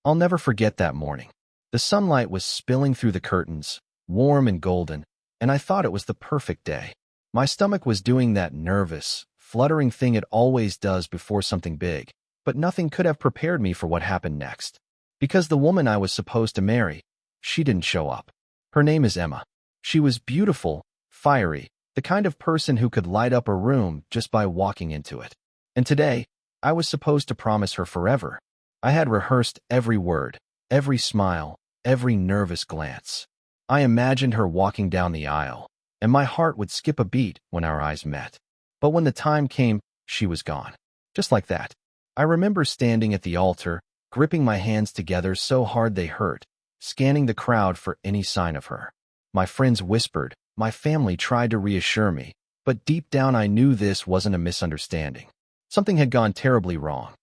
I'll never forget that morning. The sunlight was spilling through the curtains, warm and golden, and I thought it was the perfect day. My stomach was doing that nervous, fluttering thing it always does before something big, but nothing could have prepared me for what happened next. Because the woman I was supposed to marry, she didn't show up. Her name is Emma. She was beautiful, fiery, the kind of person who could light up a room just by walking into it. And today, I was supposed to promise her forever. I had rehearsed every word, every smile, every nervous glance. I imagined her walking down the aisle, and my heart would skip a beat when our eyes met. But when the time came, she was gone. Just like that. I remember standing at the altar, gripping my hands together so hard they hurt, scanning the crowd for any sign of her. My friends whispered, my family tried to reassure me, but deep down I knew this wasn't a misunderstanding. Something had gone terribly wrong.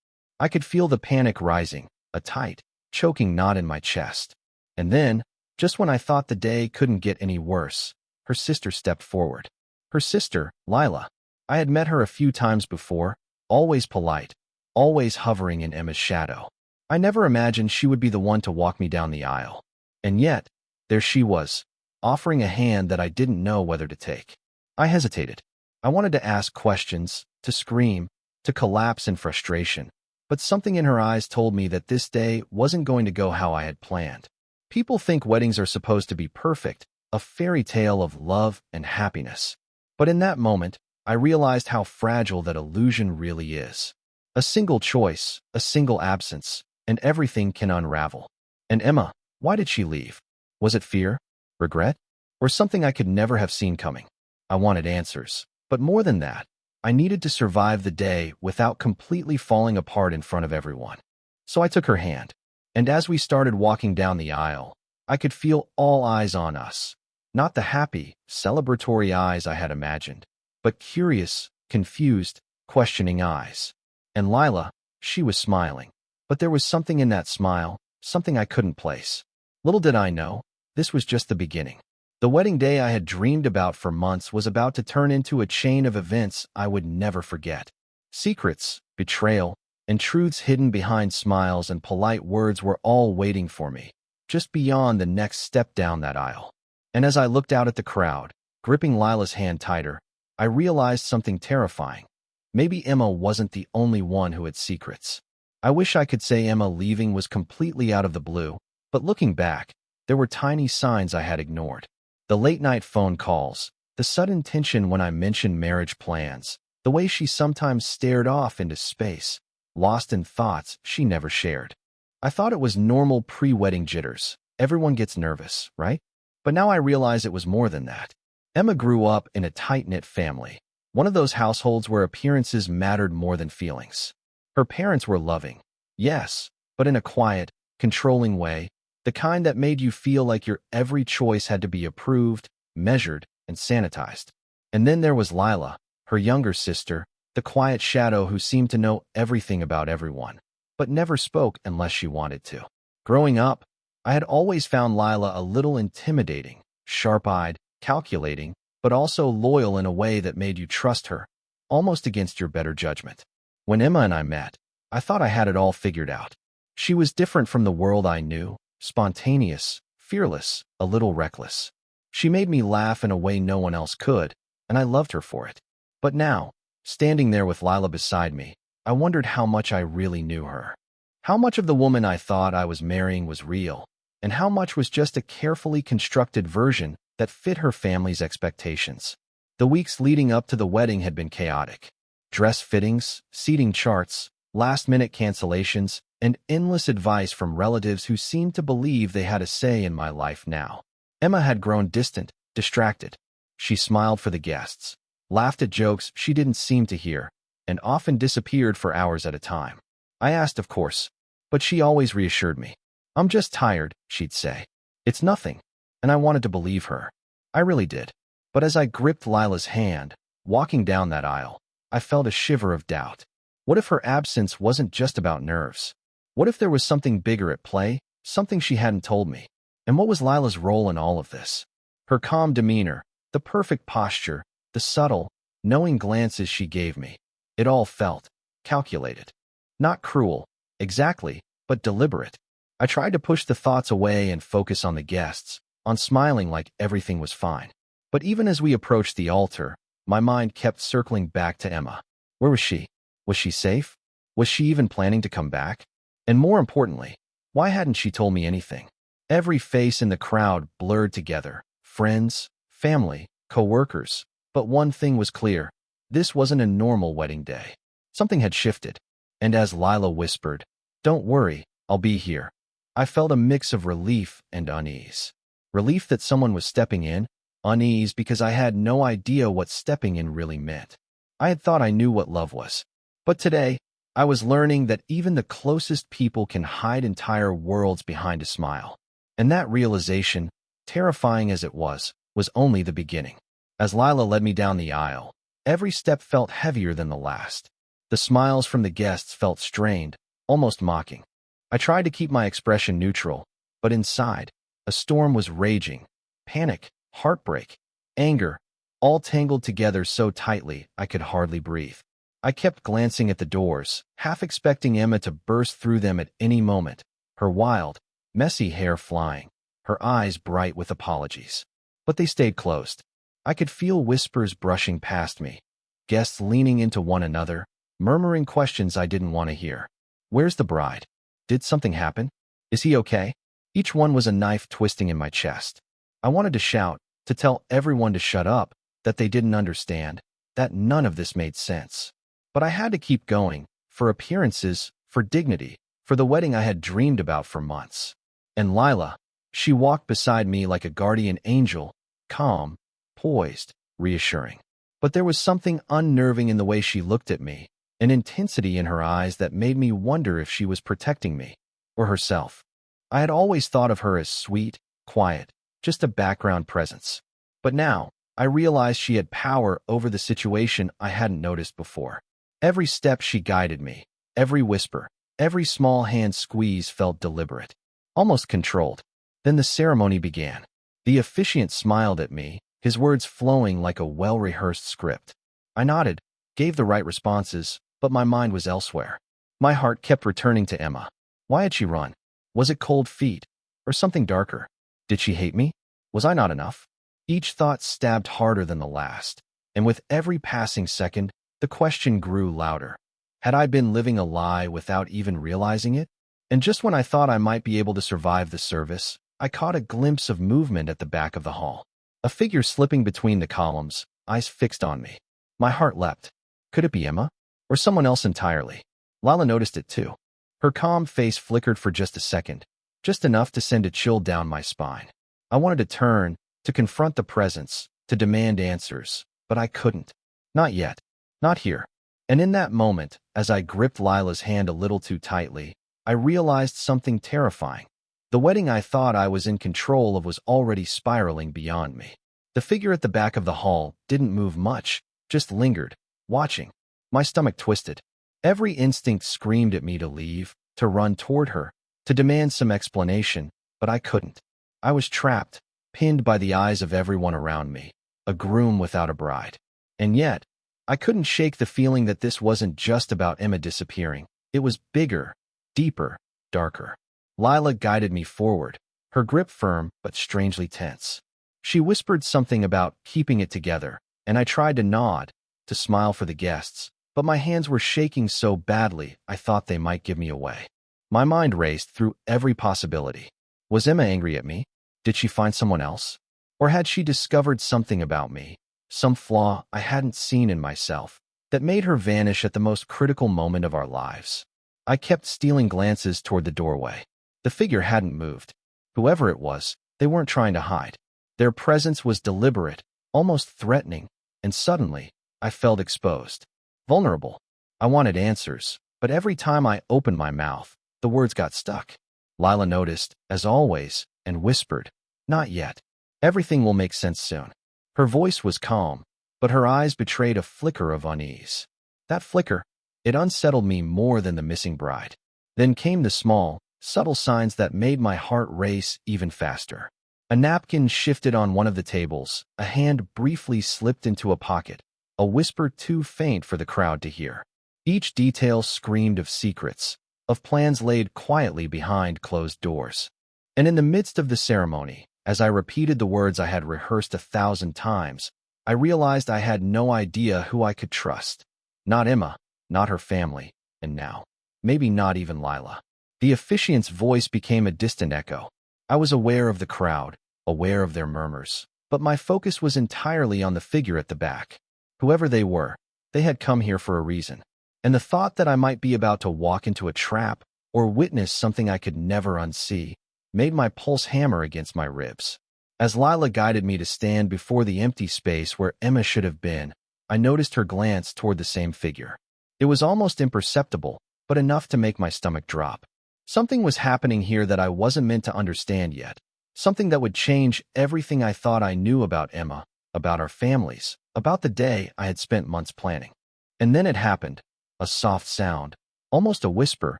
I could feel the panic rising, a tight, choking knot in my chest. And then, just when I thought the day couldn't get any worse, her sister stepped forward. Her sister, Lila. I had met her a few times before, always polite, always hovering in Emma's shadow. I never imagined she would be the one to walk me down the aisle. And yet, there she was, offering a hand that I didn't know whether to take. I hesitated. I wanted to ask questions, to scream, to collapse in frustration. But something in her eyes told me that this day wasn't going to go how I had planned. People think weddings are supposed to be perfect, a fairy tale of love and happiness. But in that moment, I realized how fragile that illusion really is. A single choice, a single absence, and everything can unravel. And Emma, why did she leave? Was it fear? Regret? Or something I could never have seen coming? I wanted answers. But more than that, I needed to survive the day without completely falling apart in front of everyone. So I took her hand. And as we started walking down the aisle, I could feel all eyes on us. Not the happy, celebratory eyes I had imagined, but curious, confused, questioning eyes. And Lila, she was smiling. But there was something in that smile, something I couldn't place. Little did I know, this was just the beginning. The wedding day I had dreamed about for months was about to turn into a chain of events I would never forget. Secrets, betrayal, and truths hidden behind smiles and polite words were all waiting for me, just beyond the next step down that aisle. And as I looked out at the crowd, gripping Lila's hand tighter, I realized something terrifying. Maybe Emma wasn't the only one who had secrets. I wish I could say Emma leaving was completely out of the blue, but looking back, there were tiny signs I had ignored. The late-night phone calls, the sudden tension when I mentioned marriage plans, the way she sometimes stared off into space, lost in thoughts she never shared. I thought it was normal pre-wedding jitters. Everyone gets nervous, right? But now I realize it was more than that. Emma grew up in a tight-knit family, one of those households where appearances mattered more than feelings. Her parents were loving, yes, but in a quiet, controlling way, the kind that made you feel like your every choice had to be approved, measured, and sanitized. And then there was Lila, her younger sister, the quiet shadow who seemed to know everything about everyone, but never spoke unless she wanted to. Growing up, I had always found Lila a little intimidating, sharp-eyed, calculating, but also loyal in a way that made you trust her, almost against your better judgment. When Emma and I met, I thought I had it all figured out. She was different from the world I knew, spontaneous, fearless, a little reckless. She made me laugh in a way no one else could, and I loved her for it. But now, standing there with Lila beside me, I wondered how much I really knew her. How much of the woman I thought I was marrying was real, and how much was just a carefully constructed version that fit her family's expectations. The weeks leading up to the wedding had been chaotic. Dress fittings, seating charts, last-minute cancellations, and endless advice from relatives who seemed to believe they had a say in my life now. Emma had grown distant, distracted. She smiled for the guests, laughed at jokes she didn't seem to hear, and often disappeared for hours at a time. I asked, of course, but she always reassured me. "I'm just tired," she'd say. "It's nothing." And I wanted to believe her. I really did. But as I gripped Lila's hand, walking down that aisle, I felt a shiver of doubt. What if her absence wasn't just about nerves? What if there was something bigger at play, something she hadn't told me? And what was Lila's role in all of this? Her calm demeanor, the perfect posture, the subtle, knowing glances she gave me. It all felt calculated. Not cruel, exactly, but deliberate. I tried to push the thoughts away and focus on the guests, on smiling like everything was fine. But even as we approached the altar, my mind kept circling back to Emma. Where was she? Was she safe? Was she even planning to come back? And more importantly, why hadn't she told me anything? Every face in the crowd blurred together. Friends, family, co-workers. But one thing was clear. This wasn't a normal wedding day. Something had shifted. And as Lila whispered, "Don't worry, I'll be here," I felt a mix of relief and unease. Relief that someone was stepping in, unease because I had no idea what stepping in really meant. I had thought I knew what love was. But today, I was learning that even the closest people can hide entire worlds behind a smile. And that realization, terrifying as it was only the beginning. As Lila led me down the aisle, every step felt heavier than the last. The smiles from the guests felt strained, almost mocking. I tried to keep my expression neutral, but inside, a storm was raging. Panic, heartbreak, anger, all tangled together so tightly I could hardly breathe. I kept glancing at the doors, half expecting Emma to burst through them at any moment, her wild, messy hair flying, her eyes bright with apologies. But they stayed closed. I could feel whispers brushing past me, guests leaning into one another, murmuring questions I didn't want to hear. Where's the bride? Did something happen? Is he okay? Each one was a knife twisting in my chest. I wanted to shout, to tell everyone to shut up, that they didn't understand, that none of this made sense. But I had to keep going, for appearances, for dignity, for the wedding I had dreamed about for months. And Lila, she walked beside me like a guardian angel, calm, poised, reassuring. But there was something unnerving in the way she looked at me, an intensity in her eyes that made me wonder if she was protecting me, or herself. I had always thought of her as sweet, quiet, just a background presence. But now, I realized she had power over the situation I hadn't noticed before. Every step she guided me, every whisper, every small hand squeeze felt deliberate, almost controlled. Then the ceremony began. The officiant smiled at me, his words flowing like a well-rehearsed script. I nodded, gave the right responses, but my mind was elsewhere. My heart kept returning to Emma. Why had she run? Was it cold feet? Or something darker? Did she hate me? Was I not enough? Each thought stabbed harder than the last, and with every passing second, the question grew louder. Had I been living a lie without even realizing it? And just when I thought I might be able to survive the service, I caught a glimpse of movement at the back of the hall. A figure slipping between the columns, eyes fixed on me. My heart leapt. Could it be Emma? Or someone else entirely? Lila noticed it too. Her calm face flickered for just a second, just enough to send a chill down my spine. I wanted to turn, to confront the presence, to demand answers, but I couldn't. Not yet. Not here. And in that moment, as I gripped Lila's hand a little too tightly, I realized something terrifying. The wedding I thought I was in control of was already spiraling beyond me. The figure at the back of the hall didn't move much, just lingered, watching. My stomach twisted. Every instinct screamed at me to leave, to run toward her, to demand some explanation, but I couldn't. I was trapped, pinned by the eyes of everyone around me, a groom without a bride. And yet, I couldn't shake the feeling that this wasn't just about Emma disappearing. It was bigger, deeper, darker. Lila guided me forward, her grip firm but strangely tense. She whispered something about keeping it together, and I tried to nod, to smile for the guests, but my hands were shaking so badly I thought they might give me away. My mind raced through every possibility. Was Emma angry at me? Did she find someone else? Or had she discovered something about me, some flaw I hadn't seen in myself, that made her vanish at the most critical moment of our lives? I kept stealing glances toward the doorway. The figure hadn't moved. Whoever it was, they weren't trying to hide. Their presence was deliberate, almost threatening, and suddenly, I felt exposed. Vulnerable. I wanted answers, but every time I opened my mouth, the words got stuck. Lila noticed, as always, and whispered, "Not yet. Everything will make sense soon." Her voice was calm, but her eyes betrayed a flicker of unease. That flicker, it unsettled me more than the missing bride. Then came the small, subtle signs that made my heart race even faster. A napkin shifted on one of the tables, a hand briefly slipped into a pocket, a whisper too faint for the crowd to hear. Each detail screamed of secrets, of plans laid quietly behind closed doors. And in the midst of the ceremony, as I repeated the words I had rehearsed 1,000 times, I realized I had no idea who I could trust. Not Emma, not her family, and now, maybe not even Lila. The officiant's voice became a distant echo. I was aware of the crowd, aware of their murmurs, but my focus was entirely on the figure at the back. Whoever they were, they had come here for a reason. And the thought that I might be about to walk into a trap or witness something I could never unsee made my pulse hammer against my ribs. As Lila guided me to stand before the empty space where Emma should have been, I noticed her glance toward the same figure. It was almost imperceptible, but enough to make my stomach drop. Something was happening here that I wasn't meant to understand yet. Something that would change everything I thought I knew about Emma, about our families, about the day I had spent months planning. And then it happened. A soft sound, almost a whisper,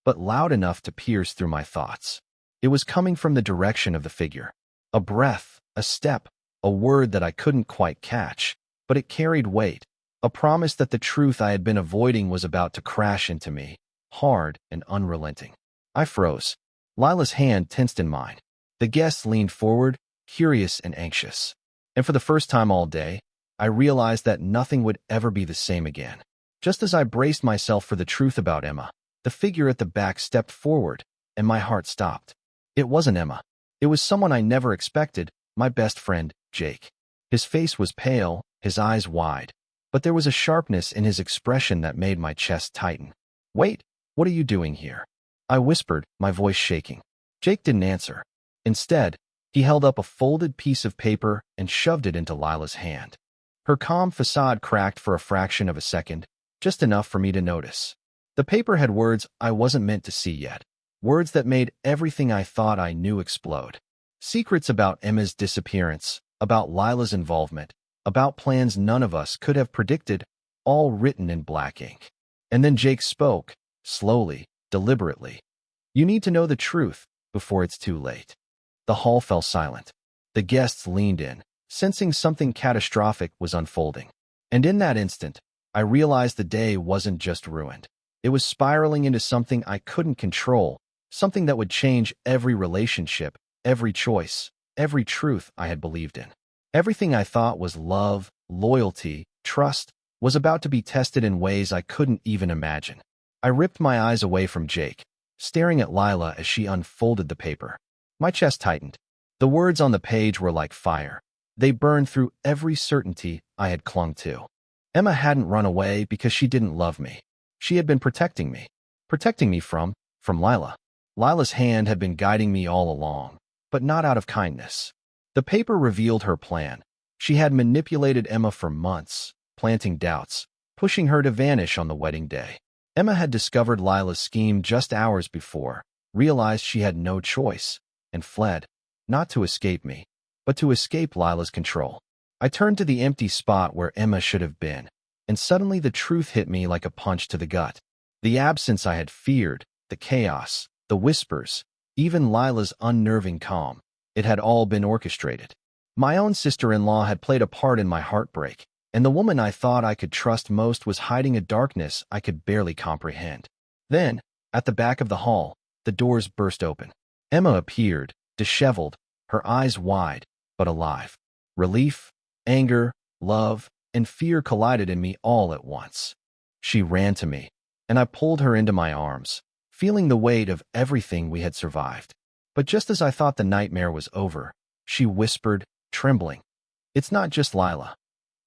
but loud enough to pierce through my thoughts. It was coming from the direction of the figure. A breath, a step, a word that I couldn't quite catch, but it carried weight, a promise that the truth I had been avoiding was about to crash into me, hard and unrelenting. I froze. Lila's hand tensed in mine. The guests leaned forward, curious and anxious. And for the first time all day, I realized that nothing would ever be the same again. Just as I braced myself for the truth about Emma, the figure at the back stepped forward, and my heart stopped. It wasn't Emma. It was someone I never expected, my best friend, Jake. His face was pale, his eyes wide, but there was a sharpness in his expression that made my chest tighten. "Wait, what are you doing here?" I whispered, my voice shaking. Jake didn't answer. Instead, he held up a folded piece of paper and shoved it into Lila's hand. Her calm facade cracked for a fraction of a second, just enough for me to notice. The paper had words I wasn't meant to see yet, words that made everything I thought I knew explode. Secrets about Emma's disappearance, about Lila's involvement, about plans none of us could have predicted, all written in black ink. And then Jake spoke, slowly, deliberately. "You need to know the truth before it's too late." The hall fell silent. The guests leaned in, sensing something catastrophic was unfolding. And in that instant, I realized the day wasn't just ruined. It was spiraling into something I couldn't control, something that would change every relationship, every choice, every truth I had believed in. Everything I thought was love, loyalty, trust, was about to be tested in ways I couldn't even imagine. I ripped my eyes away from Jake, staring at Lila as she unfolded the paper. My chest tightened. The words on the page were like fire. They burned through every certainty I had clung to. Emma hadn't run away because she didn't love me. She had been protecting me. Protecting me from Lila. Lila's hand had been guiding me all along, but not out of kindness. The paper revealed her plan. She had manipulated Emma for months, planting doubts, pushing her to vanish on the wedding day. Emma had discovered Lila's scheme just hours before, realized she had no choice, and fled, not to escape me, but to escape Lila's control. I turned to the empty spot where Emma should have been, and suddenly the truth hit me like a punch to the gut. The absence I had feared, the chaos, the whispers, even Lila's unnerving calm, it had all been orchestrated. My own sister-in-law had played a part in my heartbreak, and the woman I thought I could trust most was hiding a darkness I could barely comprehend. Then, at the back of the hall, the doors burst open. Emma appeared, disheveled, her eyes wide, but alive. Relief, anger, love, and fear collided in me all at once. She ran to me, and I pulled her into my arms, feeling the weight of everything we had survived. But just as I thought the nightmare was over, she whispered, trembling, "It's not just Lila.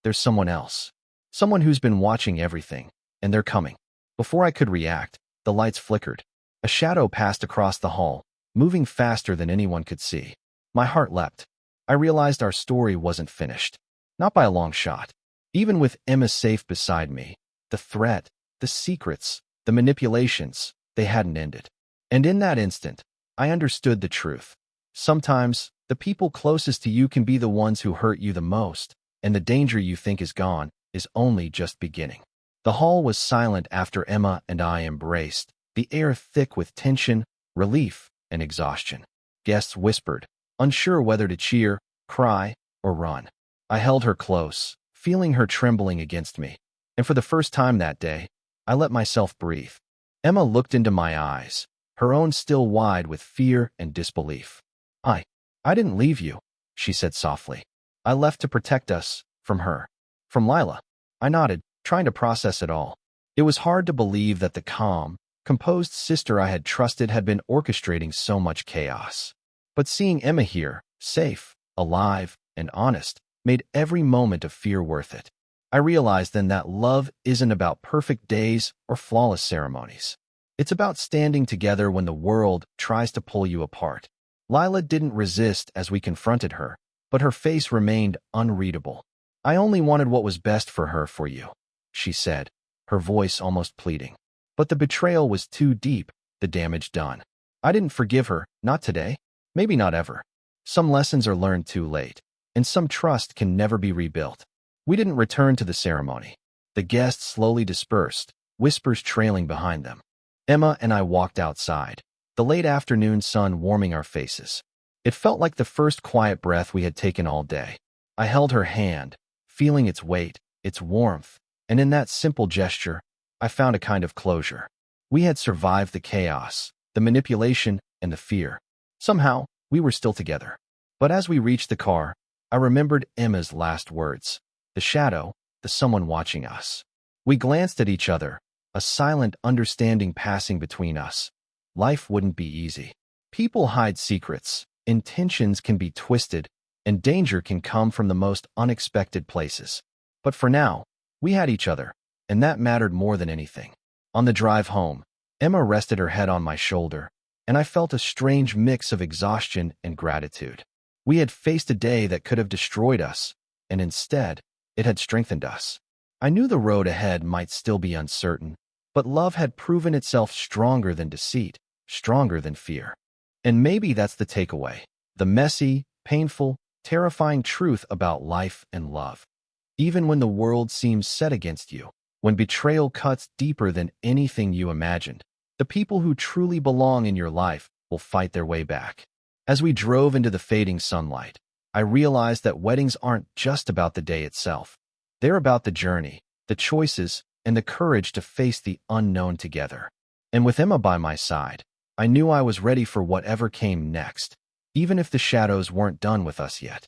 There's someone else. Someone who's been watching everything, and they're coming." Before I could react, the lights flickered. A shadow passed across the hall, moving faster than anyone could see. My heart leapt. I realized our story wasn't finished. Not by a long shot. Even with Emma safe beside me, the threat, the secrets, the manipulations, they hadn't ended. And in that instant, I understood the truth. Sometimes, the people closest to you can be the ones who hurt you the most, and the danger you think is gone is only just beginning. The hall was silent after Emma and I embraced, the air thick with tension, relief, and exhaustion. Guests whispered, unsure whether to cheer, cry, or run. I held her close, feeling her trembling against me, and for the first time that day, I let myself breathe. Emma looked into my eyes, her own still wide with fear and disbelief. I, I didn't leave you, she said softly. I left to protect us, from her. From Lila. I nodded, trying to process it all. It was hard to believe that the calm, composed sister I had trusted had been orchestrating so much chaos. But seeing Emma here, safe, alive, and honest, made every moment of fear worth it. I realized then that love isn't about perfect days or flawless ceremonies. It's about standing together when the world tries to pull you apart. Lila didn't resist as we confronted her, but her face remained unreadable. I only wanted what was best for her, for you, she said, her voice almost pleading. But the betrayal was too deep, the damage done. I didn't forgive her, not today, maybe not ever. Some lessons are learned too late, and some trust can never be rebuilt. We didn't return to the ceremony. The guests slowly dispersed, whispers trailing behind them. Emma and I walked outside, the late afternoon sun warming our faces. It felt like the first quiet breath we had taken all day. I held her hand, feeling its weight, its warmth, and in that simple gesture, I found a kind of closure. We had survived the chaos, the manipulation, and the fear. Somehow, we were still together. But as we reached the car, I remembered Emma's last words. The shadow, the someone watching us. We glanced at each other, a silent understanding passing between us. Life wouldn't be easy. People hide secrets, intentions can be twisted, and danger can come from the most unexpected places. But for now, we had each other, and that mattered more than anything. On the drive home, Emma rested her head on my shoulder, and I felt a strange mix of exhaustion and gratitude. We had faced a day that could have destroyed us, and instead, it had strengthened us. I knew the road ahead might still be uncertain, but love had proven itself stronger than deceit, stronger than fear. And maybe that's the takeaway, the messy, painful, terrifying truth about life and love. Even when the world seems set against you, when betrayal cuts deeper than anything you imagined, the people who truly belong in your life will fight their way back. As we drove into the fading sunlight, I realized that weddings aren't just about the day itself. They're about the journey, the choices, and the courage to face the unknown together. And with Emma by my side, I knew I was ready for whatever came next, even if the shadows weren't done with us yet.